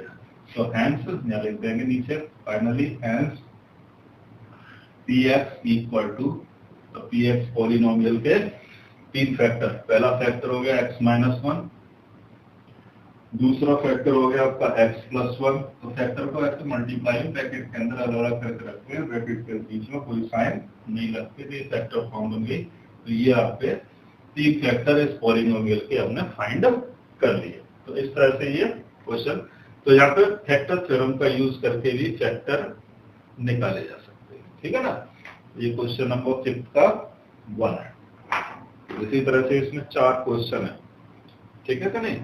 तो हैंस यहाँ लिख देंगे नीचे, finally hence px equal to, तो px पॉलिनोमियल के 3 फैक्टर, पहला फैक्टर हो गया x -1, दूसरा फैक्टर हो गया आपका x +1, तो फैक्टर को ऐसे मल्टीप्लाई ब्रैकेट के अंदर अलग अलग करके रखते हैं, ब्रैकेट के बीच में कोई साइन नहीं रखते, तो ये फैक्टर फॉर्म बन गई। तो ये आपके 3 फैक्टर इस पॉलिनोमियल के हमने फाइंड कर लिए। तो इस तरह से ये क्वेश्चन, तो यहाँ पे फैक्टर थ्योरम का यूज करके भी फैक्टर निकाले जा सकते हैं। ठीक है ना, ये क्वेश्चन नंबर 5 का 1 है। इसी तरह से इसमें 4 क्वेश्चन है। ठीक है कि नहीं?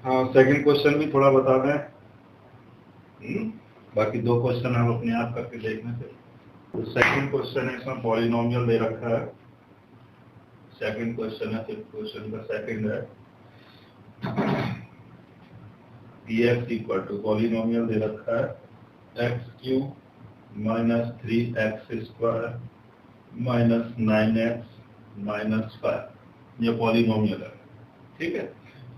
हाँ, सेकंड क्वेश्चन भी थोड़ा बता दें, बाकी 2 क्वेश्चन हम अपने आप करके देखने से। तो सेकंड क्वेश्चन है, इसमें पॉलिनोमियल दे रखा है, सेकंड क्वेश्चन है, फिफ्थ क्वेश्चन का सेकंड है। P x equal to polynomial दे रखा है x cube minus 3x² minus 9x minus 5, ये पॉलिनोमियल है। ठीक है,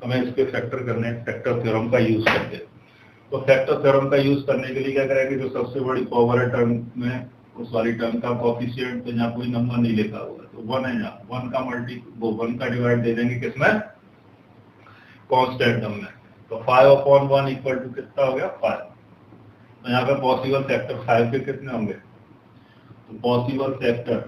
हमें इसके फैक्टर करने हैं फैक्टर थ्योरम का यूज करके। तो फैक्टर थ्योरम का यूज करने के लिए क्या करेंगे, जो सबसे बड़ी पावर है टर्म में उस वाली टर्म का कोएफिशिएंट, तो यहाँ कोई नंबर नहीं लिखा हुआ तो 1 है, यहाँ 1 का वो 1 का डिवाइड दे देंगे किसमें, कांस्टेंट टर्म में। तो 5/1 इक्वल टू कितना हो गया 5। तो यहाँ पे पॉसिबल फैक्टर 5 के कितने होंगे, तो पॉसिबल फैक्टर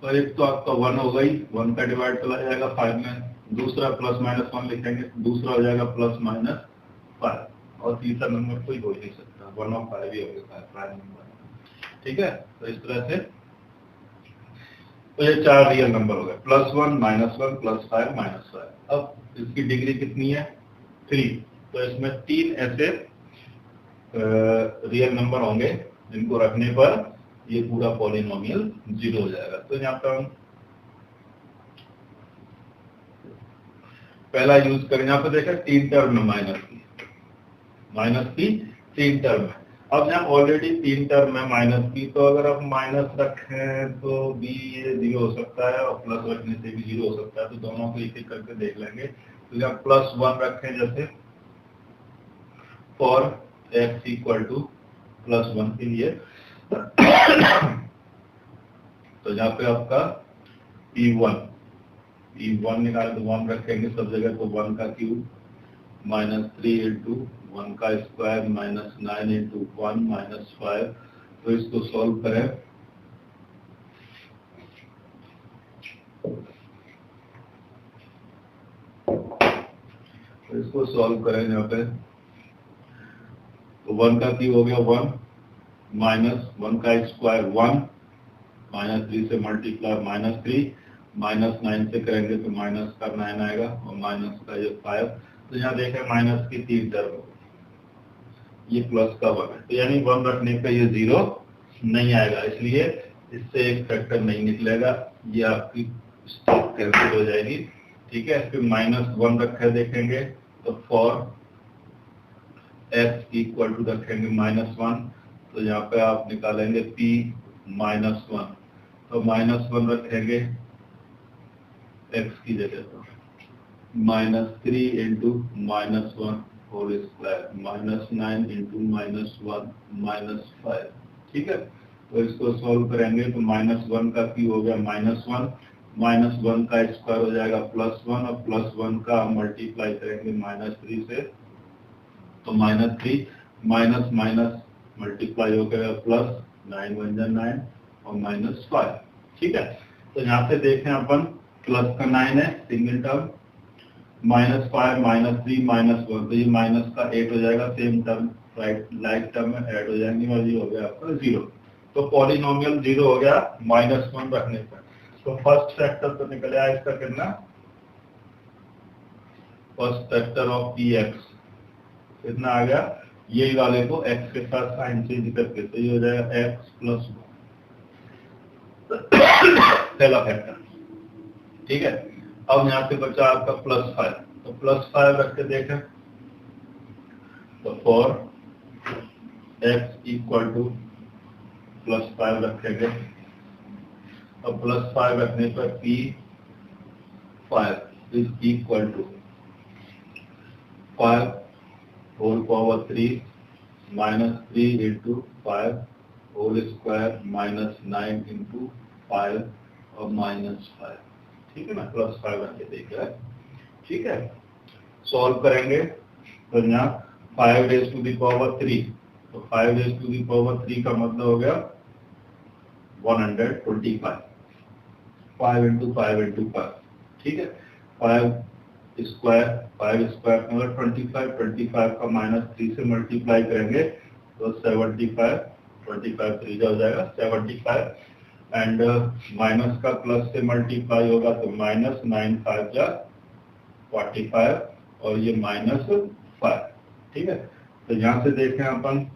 तो एक तो आपका 1 हो गई, 1 का डिवाइड चला जाएगा 5 में, दूसरा प्लस माइनस 1 लिखेंगे, दूसरा हो जाएगा प्लस माइनस 5, और तीसरा नंबर कोई हो नहीं सकता, 1 और 5 ही होगा 5 नंबर। ठीक है, तो इस तरह से तो ये 4 रियल नंबर हो गए, +1 -1 +5 -5। अब इसकी डिग्री कितनी है 3, तो इसमें 3 ऐसे रियल नंबर होंगे जिनको रखने पर ये पूरा पॉलिनोमियल 0 हो जाएगा। तो यहाँ पर हम पहला यूज करें, यहाँ पे देखा 3 टर्म में माइनस की 3 टर्म है। अब यहाँ ऑलरेडी 3 टर्म है माइनस की, तो अगर आप माइनस रखें तो भी ये 0 हो सकता है और प्लस रखने से भी 0 हो सकता है, तो दोनों को एक एक करके देख लेंगे। तो यहाँ +1 रखें जैसे फॉर x इक्वल टू +1 के लिए, तो यहाँ पे आपका P1 निकाले तो 1 रखेंगे सब जगह, तो 1 का क्यूब -3 इंटू 1 का स्क्वायर -9 इंटू 1 -5। तो इसको सॉल्व करें यहाँ पे, तो 1 का क्यूब हो गया 1 -1 का स्क्वायर 1 -3 से मल्टीप्लाई -3 -9 से करेंगे तो माइनस का 9 आएगा और माइनस का ये 5। तो यहाँ देखें माइनस की 3 टर्म, ये प्लस का 1 है, तो यानी 1 रखने पे ये 0 नहीं आएगा, इसलिए इससे एक फैक्टर नहीं निकलेगा, ये आपकी स्टेप कैंसिल हो जाएगी। ठीक है, फिर -1 रखे देखेंगे, तो फॉर x इक्वल टू रखेंगे -1, तो यहाँ पे आप निकालेंगे p -1, तो -1 रखेंगे x की जगह पर, -3 इंटू -1 होल स्क्वायर -9 इंटू -1 -5। ठीक है, तो इसको सॉल्व करेंगे तो -1 का क्यूब हो गया -1 -1 का स्क्वायर हो जाएगा +1 और +1 का मल्टीप्लाई करेंगे -3 से, तो -3 माइनस माइनस मल्टीप्लाई हो गया प्लस 9 × 9 और -5। ठीक है, तो यहाँ से देखें अपन प्लस का 9 है सिंगल टर्म, -5 -3 -1, तो ये माइनस का 8 हो जाएगा, सेम टर्म लाइक टर्म में ऐड हो जाएंगे और ये हो गया आपका 0। तो पॉलिनोमियल 0 हो गया -1 रखने पर। तो फर्स्ट फैक्टर तो निकल आया इसका कितना, फर्स्ट फैक्टर ऑफ px कितना आ गया, ये वाले को x के साथ साइन चेंज करके, तो ये हो जाएगा x + 1 पहला फैक्टर। ठीक है, अब यहाँ से बचा आपका +5, तो +5 रख के देखें, तो फॉर x इक्वल टू +5 रखेंगे, और +5 रखने पर P5 is equal to 5 whole power 3 -3 into 5 whole square -9 into 5 और -5। ठीक है ना, +5 रख के देख रहा है। ठीक है, सॉल्व करेंगे तो यहाँ 5⁻3, तो 5⁻3 का मतलब हो गया 125, 5 इंटू 5 इंटू 5। ठीक है, 5 स्क्वायर मतलब 25 का -3 से मल्टीप्लाई करेंगे तो 75, 25 3 हो जाएगा 75, एंड माइनस का प्लस से मल्टीप्लाई होगा तो -9 5 जा 45 और ये -5। ठीक है, तो यहाँ से देखें अपन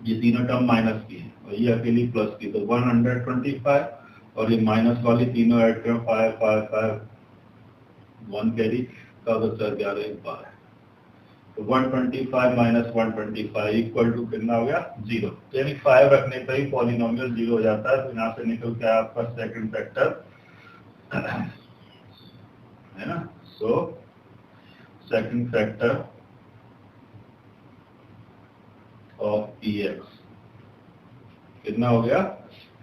ये तीनों टर्म माइनस की है और ये अकेली प्लस की, तो 125 और ये माइनस वाली तीनों ऐड करें 5 5 5 1 कैरी का बच्चा 11 एक बार है, तो 125 माइनस 125 इक्वल टू कितना हो गया 0। तो यानी 5 रखने पर ही पॉलिनोमियल 0 हो जाता है। तो यहाँ से निकल के आया आपका सेकंड फैक्टर है ना। So second factor of px कितना हो गया,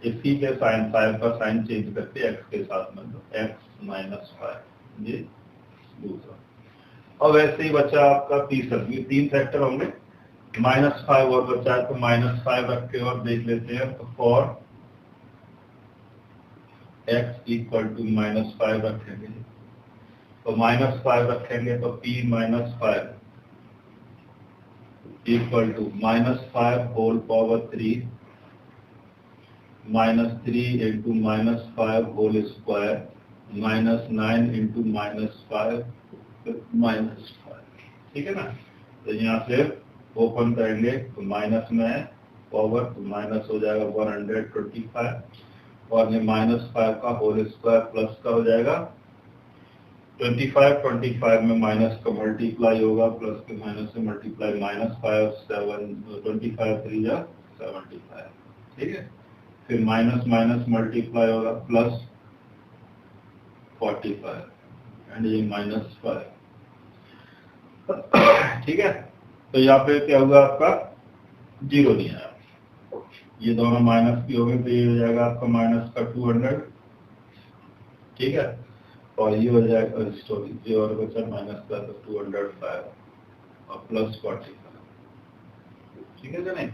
इसी के साइन 5 का साइन चेंज करके x के साथ में, तो x माइनस 5 ये दूसरा। और वैसे ही बचा आपका तीसरा, ये 3 फैक्टर होंगे, -5 और बचा है तो -5 रख के और देख लेते हैं। तो फॉर x इक्वल टू -5 रखेंगे, तो -5 रखेंगे तो p -5 equal to -5 whole power 3 -3 into -5 whole square -9 into -5 -5, ठीक है ना। तो यहाँ से ओपन करेंगे तो माइनस में है पावर, तो माइनस हो जाएगा 125 और ये -5 का होल स्क्वायर प्लस का हो जाएगा 25 में माइनस का मल्टीप्लाई होगा, प्लस के माइनस से मल्टीप्लाई -5 7 25 3 जा 75, ठीक है। फिर माइनस माइनस मल्टीप्लाई होगा प्लस 45 एंड ये -5, ठीक है। तो यहाँ पे क्या होगा आपका 0 नहीं आया, ये दोनों माइनस की हो गए, तो ये हो जाएगा आपका माइनस का 200, ठीक है। और ये हो जाएगा ये और बचा माइनस का तो 205 और प्लस 45, ठीक है क्या नहीं।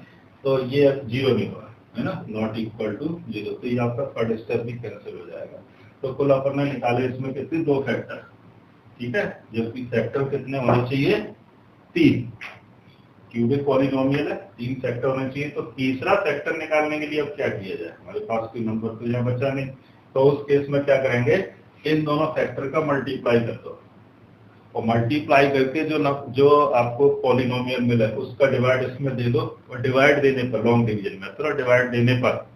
तो ये 0 नहीं हुआ है ना, नॉट इक्वल टू 0, तो ये आपका थर्ड स्टेप भी कैंसिल हो जाएगा। तो कुल अपन ने निकाले इसमें कितने 2 फैक्टर, ठीक है, जबकि फैक्टर कितने होने चाहिए 3, क्यूबिक पॉलिनोमियल है 3 फैक्टर होने चाहिए। तो तीसरा फैक्टर निकालने के लिए अब क्या किया जाए, हमारे पास कोई नंबर तो यहाँ बचा नहीं, तो उस केस में क्या करेंगे, इन दोनों फैक्टर का मल्टीप्लाई कर दो और मल्टीप्लाई करके जो आपको पॉलिनोमियल मिला है उसका डिवाइड इसमें दे दो, और डिवाइड देने पर लॉन्ग डिवीजन मेथड और डिवाइड देने पर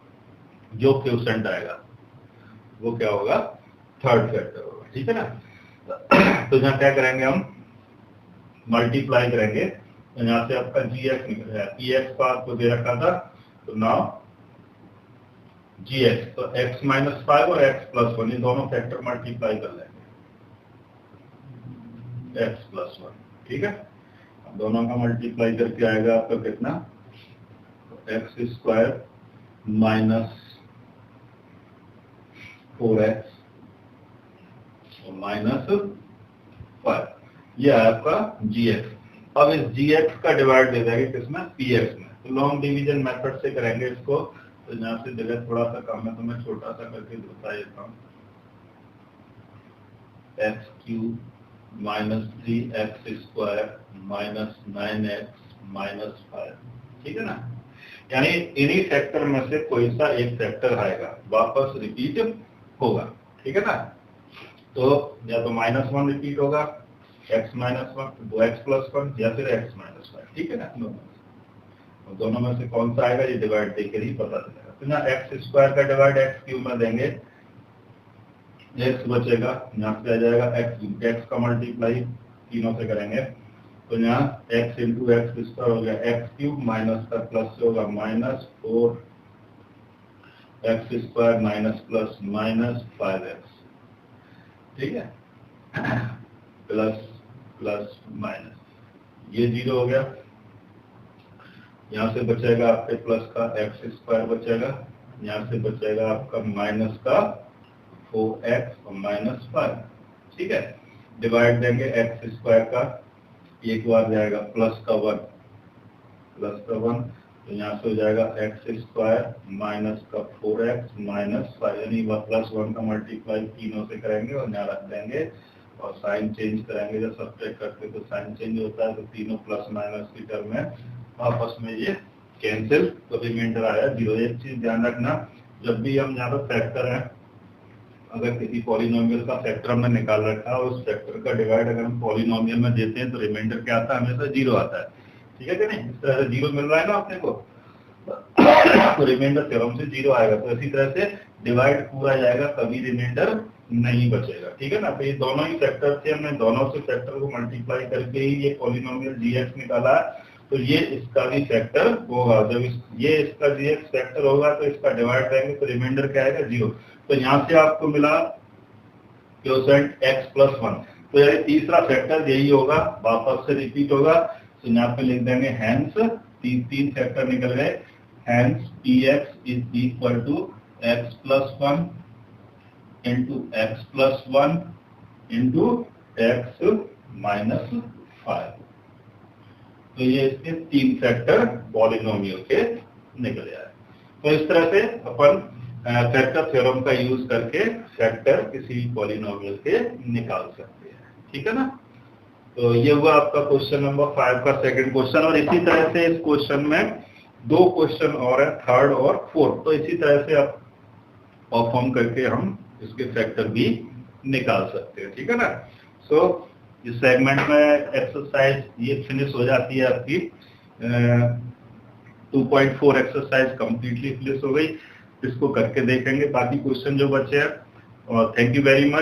जो क्वोशंट आएगा वो क्या होगा थर्ड फैक्टर होगा, ठीक है ना। तो यहाँ क्या करेंगे हम मल्टीप्लाई करेंगे, तो यहाँ से आपका gx निकल रहा है, px का आपको दे रखा था, तो नाउ gx, तो x -5 और x + 1 ये दोनों फैक्टर मल्टीप्लाई कर लेंगे x + 1, ठीक है। दोनों का मल्टीप्लाई करके आएगा आपका कितना, x² -4x और -5, ये है आपका gx। अब इस gx का डिवाइड दे देंगे किसमें px में, तो लॉन्ग डिवीजन मेथड से करेंगे इसको। तो यहाँ से जगह थोड़ा सा कम है तो मैं छोटा सा करके बता देता हूँ, x³ -3x² -9x -5, ठीक है ना। यानी इन्हीं फैक्टर में से कोई सा एक फैक्टर आएगा वापस रिपीट होगा, ठीक है ना। तो या तो -1 रिपीट होगा, x -1 तो x + 1 या फिर x -5, ठीक है ना। दोनों में से कौन सा आएगा ये डिवाइड देकर ही पता चलेगा। तो यहाँ x² का डिवाइड x³ में देंगे, x बचेगा, यहाँ से आ जाएगा x का मल्टीप्लाई तीनों से करेंगे, तो यहाँ x × x² हो गया x³ माइनस का प्लस से होगा -4x² प्लस -5x, ठीक है, प्लस प्लस माइनस, ये 0 हो गया। यहाँ से बचेगा आपके प्लस का x² बचेगा, यहाँ से बचेगा आपका माइनस का 4x और -5, ठीक है। डिवाइड देंगे x² का, एक बार जाएगा प्लस का 1, तो यहाँ से हो जाएगा x² माइनस का 4x -5, यानी +1 का मल्टीप्लाई तीनों से करेंगे और यहाँ रख देंगे और साइन चेंज करेंगे, जब सब्ट्रैक्ट करते तो साइन चेंज होता है, तो तीनों प्लस माइनस की टर्म में आपस में ये कैंसिल, तो रिमाइंडर आया 0। एक चीज ध्यान रखना, जब भी हम यहाँ पर फैक्टर है, अगर किसी पॉलिनोमियल का फैक्टर हमने निकाल रखा है और उस फैक्टर का डिवाइड अगर हम पॉलिनोमियल में देते हैं तो रिमाइंडर क्या आता है, हमेशा 0 आता है, ठीक है कि नहीं। इस तरह से 0 मिल रहा है ना अपने को, तो रिमाइंडर थ्योरम से 0 आएगा। तो इसी तरह से डिवाइड पूरा जाएगा, कभी रिमाइंडर नहीं बचेगा, ठीक है ना। तो ये दोनों ही फैक्टर थे, हमने दोनों से फैक्टर को मल्टीप्लाई करके ही ये पॉलिनोमियल जीएक्स निकाला। तो ये इसका भी फैक्टर होगा, जब ये इसका जीएक्स फैक्टर होगा तो इसका डिवाइड करेंगे तो रिमाइंडर क्या आएगा 0। तो यहाँ से आपको मिला क्वोशेंट x+1। तो यार तीसरा फैक्टर यही होगा, वापस से रिपीट होगा। तो यहाँ पे लिख देंगे हैंस, तीन फैक्टर निकल गए, hence px is equal to x+1 into x+1 into x-5। तो ये इसके 3 फैक्टर पॉलिनोमियल के निकले आए। तो इस तरह से अपन फैक्टर थ्योरम का यूज करके फैक्टर किसी पॉलिनोमियल के निकाल सकते हैं, ठीक है ना। तो ये हुआ आपका क्वेश्चन नंबर 5 का सेकंड क्वेश्चन। और इसी तरह से इस क्वेश्चन में 2 क्वेश्चन और है, थर्ड और फोर्थ। तो इसी तरह से आप परफॉर्म करके हम इसके फैक्टर भी निकाल सकते हैं, ठीक है ना। सो इस सेगमेंट में एक्सरसाइज ये फिनिश हो जाती है आपकी। 2.4 एक्सरसाइज कंप्लीटली फिनिश हो गई। इसको करके देखेंगे बाकी क्वेश्चन जो बचे हैं। और थैंक यू वेरी मच।